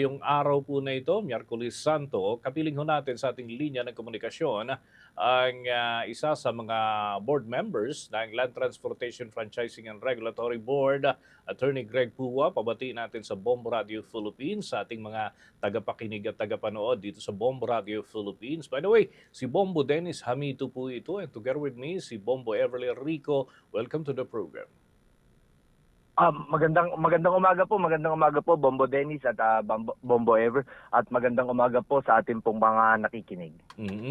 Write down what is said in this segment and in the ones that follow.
Yung araw po na ito, Miyerkules Santo, kapiling ho natin sa ating linya ng komunikasyon ang isa sa mga board members ng Land Transportation Franchising and Regulatory Board, Attorney Greg Puwa. Pabati natin sa Bombo Radio Philippines, sa ating mga tagapakinig at tagapanood dito sa Bombo Radio Philippines. By the way, si Bombo Dennis Hamito po ito, and together with me, si Bombo Everly Rico. Welcome to the program. Magandang umaga po Bombo Dennis at Bombo Ever, at magandang umaga po sa ating pong mga nakikinig.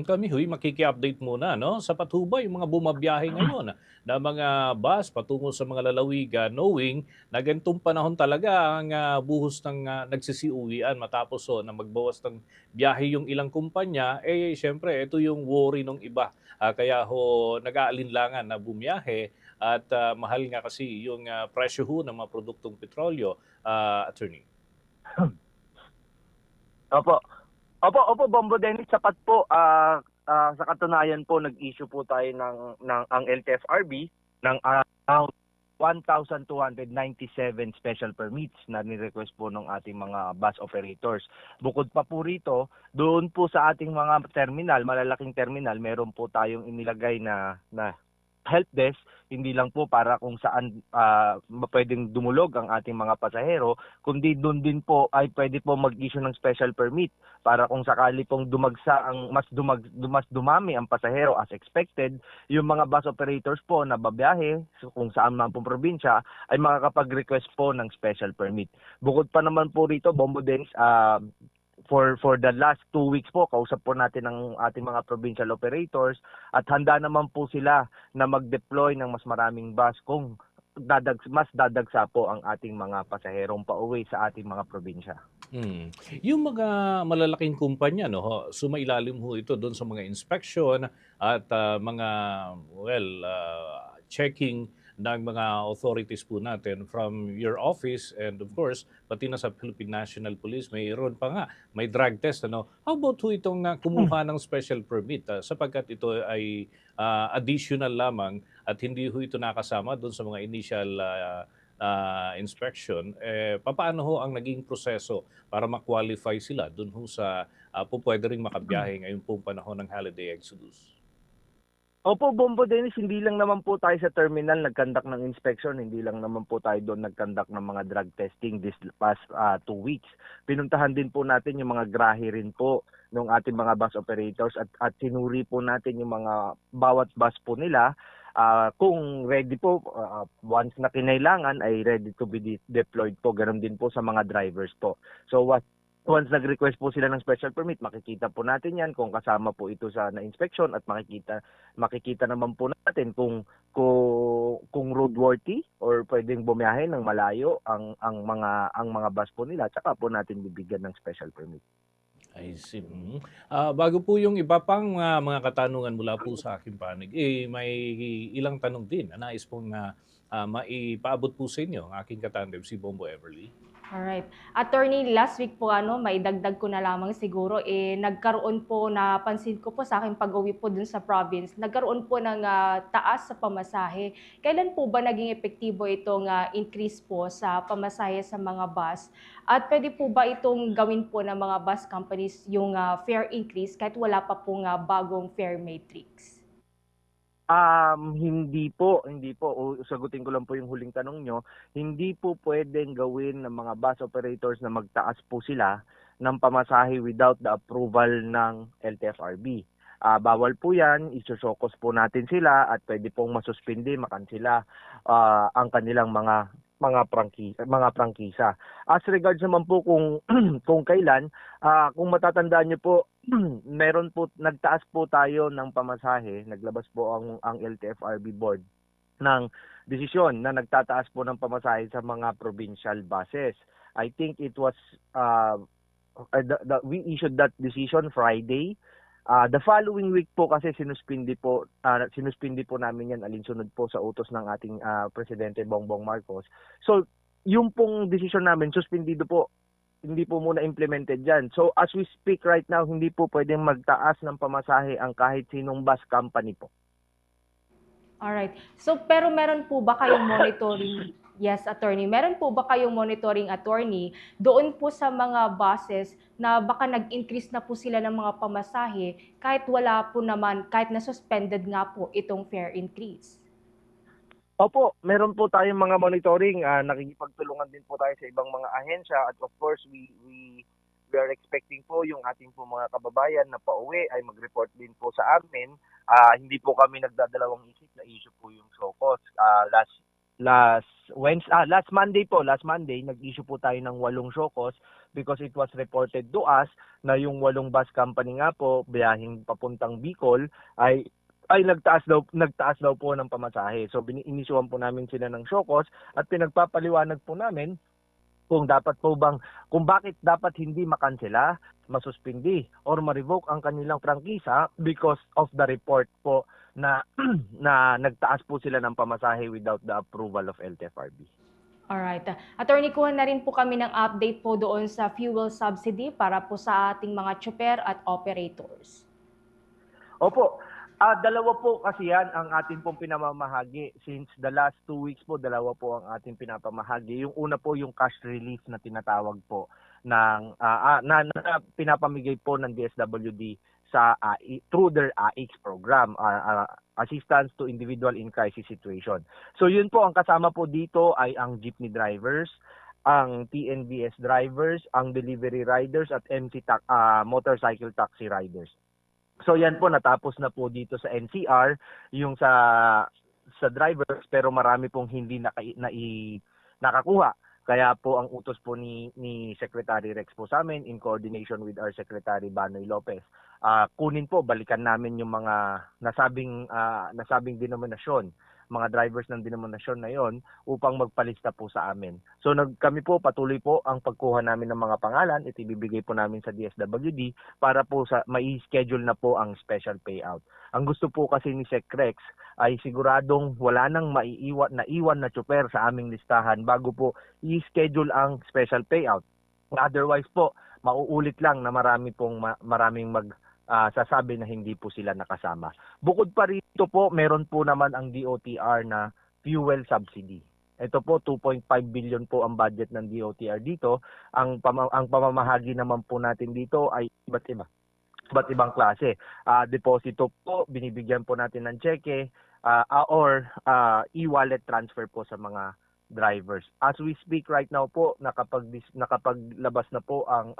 Kami makiki-update muna, no? Sa patuba yung mga bumabiyahe ngayon na mga bus patungo sa mga lalawigan, knowing na ganitong panahon talaga ang buhos ng nagsisiuwian matapos na magbawas ng biyahe yung ilang kumpanya. Syempre, ito yung worry ng iba. Kaya nag-aalinlangan na bumiyahe at mahal nga kasi yung presyo ng mga produktong petrolyo, attorney. Opo, Bombo Dennis, sapat po. Sa katunayan po, nag-issue po tayo ng ang LTFRB ng 1,297 special permits na ni-request po ng ating mga bus operators. Bukod pa po rito, doon po sa ating mga terminal, malalaking terminal, meron po tayong inilagay na help desk, hindi lang po para kung saan pwedeng dumulog ang ating mga pasahero, kundi doon din po ay pwede po mag-issue ng special permit para kung sakali pong dumagsa ang mas dumami ang pasahero as expected, yung mga bus operators po na babiyahe kung saan man pong probinsya ay makakapag-request po ng special permit. Bukod pa naman po rito, Bombo Dennis, for the last 2 weeks po, kausap po natin ang ating mga provincial operators at handa naman po sila na mag-deploy ng mas maraming bus kung mas dadagsa po ang ating mga pasaherong pauwi sa ating mga probinsya. Yung mga malalaking kumpanya, sumailalim ito doon sa mga inspection at mga checking ng mga authorities po natin from your office, and of course pati na sa Philippine National Police mayroon pa nga, may drug test. How about itong kumuha ng special permit sapagkat ito ay additional lamang at hindi ito nakasama doon sa mga initial inspection? Paano ang naging proseso para ma-qualify sila doon sa pwede ring makabiyahe ngayong pong panahon ng holiday exodus? Opo, Bombo Dennis, hindi lang naman po tayo sa terminal nag-conduct ng inspection, hindi lang naman po tayo doon nag-conduct ng mga drug testing this past 2 weeks. Pinuntahan din po natin yung mga grahe rin po ng ating mga bus operators at sinuri po natin yung mga bawat bus po nila. Kung ready po, once na kinailangan ay ready to be deployed po. Ganon din po sa mga drivers po. So once nag-request po sila ng special permit, makikita po natin yan kung kasama po ito sa na-inspection at makikita naman po natin kung roadworthy or pwedeng bumiyahe ng malayo ang mga bus po nila, tsaka po natin bibigyan ng special permit. I see. Bago po yung iba pang mga katanungan mula po sa aking panig, may ilang tanong din na nais pong maipaabot po sa inyo ang aking katandem, si Bombo Everly. Alright. Attorney, last week po maidagdag ko na lamang siguro, nagkaroon po, napansin ko po sa aking pag-uwi po dun sa province, nagkaroon po ng taas sa pamasahe. Kailan po ba naging epektibo itong increase po sa pamasahe sa mga bus? At pwede po ba itong gawin po ng mga bus companies yung fare increase kahit wala pa pong bagong fare matrix? Hindi po. Sagutin ko lang po yung huling tanong nyo. Hindi po pwedeng gawin ng mga bus operators na magtaas po sila ng pamasahe without the approval ng LTFRB. Bawal po yan, isusokos po natin sila at pwede pong masuspindi, makansila ang kanilang mga prangkisa. As regards naman po kung kung kailan, kung matatandaan niyo po, meron po, nagtaas po tayo ng pamasahe, naglabas po ang LTFRB board ng desisyon na nagtataas po ng pamasahe sa mga provincial buses. I think it was we issued that decision Friday. The following week po kasi sinuspindi po namin yan alinsunod po sa utos ng ating Presidente Bongbong Marcos. So, yung pong decision namin, suspendido po, hindi po muna implemented yan. So, as we speak right now, hindi po pwedeng magtaas ng pamasahe ang kahit sinong bus company po. Alright. So, pero meron po ba kayong monitoring Yes, attorney. Meron po ba kayong monitoring, attorney, doon po sa mga buses na baka nag-increase na po sila ng mga pamasahe kahit wala po naman, kahit na suspended nga po itong fare increase? Opo, meron po tayong mga monitoring, nakikipagtulungan din po tayo sa ibang mga ahensya at of course we are expecting po yung ating po mga kababayan na pauwi ay mag-report din po sa amin. Hindi po kami nagdadalawang isip na issue po yung SOCOS. Last Monday nag-issue po tayo ng 8 SOCOS because it was reported to us na yung 8 bus company nga po biyaheng papuntang Bicol ay nagtaas daw po ng pamasahe. So inisyuhan po namin sila ng SOCOS at pinagpapaliwanag po namin kung bakit dapat hindi makansela, masuspindi or ma-revoke ang kanilang prangkisa because of the report po na na nagtaas po sila ng pamasahe without the approval of LTFRB. Alright. Attorney, kuha na rin po kami ng update po doon sa fuel subsidy para po sa ating mga tsuper at operators. Opo. Dalawa po kasi yan ang ating pong pinamamahagi. Since the last 2 weeks po, dalawa po ang ating pinapamahagi. Yung una po yung cash relief na tinatawag po na pinapamigay po ng DSWD sa through their AIX program, Assistance to Individual in Crisis Situation. So yun po, ang kasama po dito ay ang jeepney drivers, ang TNVS drivers, ang delivery riders at motorcycle taxi riders. So yan po, natapos na po dito sa NCR yung sa drivers, pero marami pong hindi nakakuha. Kaya po ang utos po ni Secretary Rex po sa amin in coordination with our Secretary Banoy Lopez. Kunin po, balikan namin yung mga nasabing denominasyon, mga drivers ng denominasyon na yon upang magpalista po sa amin. So kami po patuloy po ang pagkuha namin ng mga pangalan, ibibigay po namin sa DSWD para po may schedule na po ang special payout. Ang gusto po kasi ni Sec Rex ay siguradong wala nang naiwan na tsuper sa aming listahan bago po i-schedule ang special payout. Otherwise po, mauulit lang na maraming sasabi na hindi po sila nakasama. Bukod pa rito po, meron po naman ang DOTR na fuel subsidy. Ito po, 2.5 billion po ang budget ng DOTR dito. Ang pamamahagi naman po natin dito ay iba't ibang klase. Deposito po, binibigyan po natin ng cheque or e-wallet transfer po sa mga drivers. As we speak right now po, nakapaglabas na po ang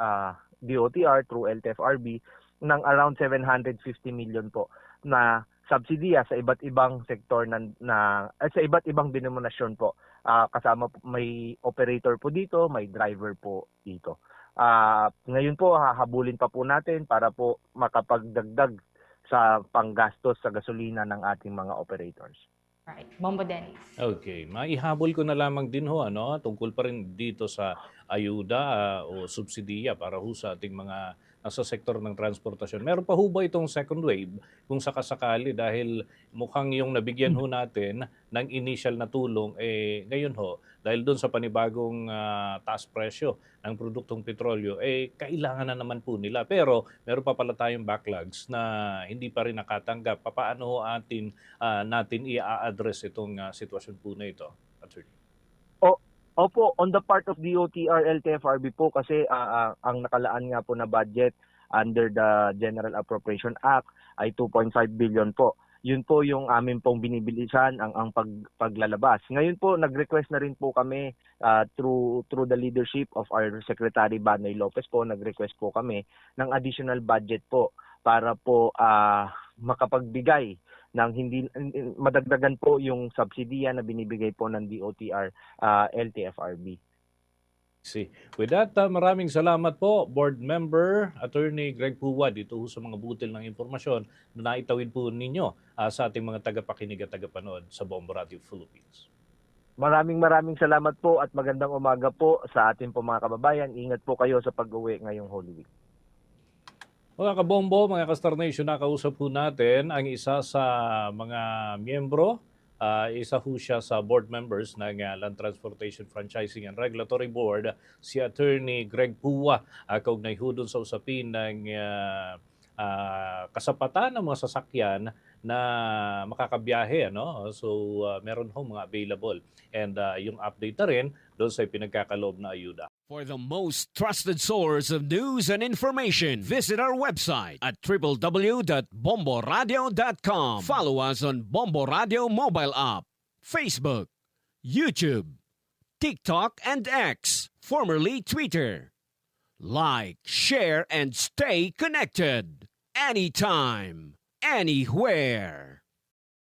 DOTR through LTFRB ng around 750 million po na subsidiya sa iba't ibang sektor sa iba't ibang denominasyon po. Kasama po, may operator po dito, may driver po dito. Ngayon po, hahabulin pa po natin para po makapagdagdag sa panggastos sa gasolina ng ating mga operators. Alright. Bombo Dennis. Okay, maihabol ko na lamang din ho tungkol pa rin dito sa ayuda o subsidiya para ho sa ating mga nasa sektor ng transportasyon. Meron pa ho ba itong second wave kung sakasakali dahil mukhang yung nabigyan ho natin ng initial na tulong ngayon ho dahil doon sa panibagong taas presyo ng produktong petrolyo kailangan na naman po nila. Pero meron pa pala tayong backlogs na hindi pa rin nakatanggap. Paano ho natin i-address itong sitwasyon po na ito, Attorney? Opo, on the part of DOTR LTFRB po kasi ang nakalaan nga po na budget under the General Appropriation Act ay 2.5 billion po. Yun po yung amin pong binibilisan ang paglalabas. Ngayon po, nag-request na rin po kami through the leadership of our Secretary Banoy Lopez po, nag-request po kami ng additional budget po para po makapagbigay ng hindi madagdagan po yung subsidiya na binibigay po ng DOTR LTFRB. See. With that, maraming salamat po, Board Member Attorney Greg Puwa, dito sa mga butil ng impormasyon na naitawid po ninyo sa ating mga tagapakinig at tagapanood sa Bombo Radio Philippines. Maraming salamat po at magandang umaga po sa ating po mga kababayan. Ingat po kayo sa pag-uwi ngayong Holy Week. Mga kabombo, mga Kastar Nation, nakausap po natin ang isa sa mga miyembro, isa ho siya sa board members ng Land Transportation Franchising and Regulatory Board, si Attorney Greg Puwa, kaugnay ho dun sa usapin ng kasapatan ng mga sasakyan na makakabiyahe, ano? So meron ho mga available, and yung update na rin doon sa pinagkakaloob na ayuda. For the most trusted source of news and information, visit our website at www.bomboradio.com. Follow us on Bombo Radio mobile app, Facebook, YouTube, TikTok, and X, formerly Twitter. Like, share, and stay connected. Anytime, anywhere.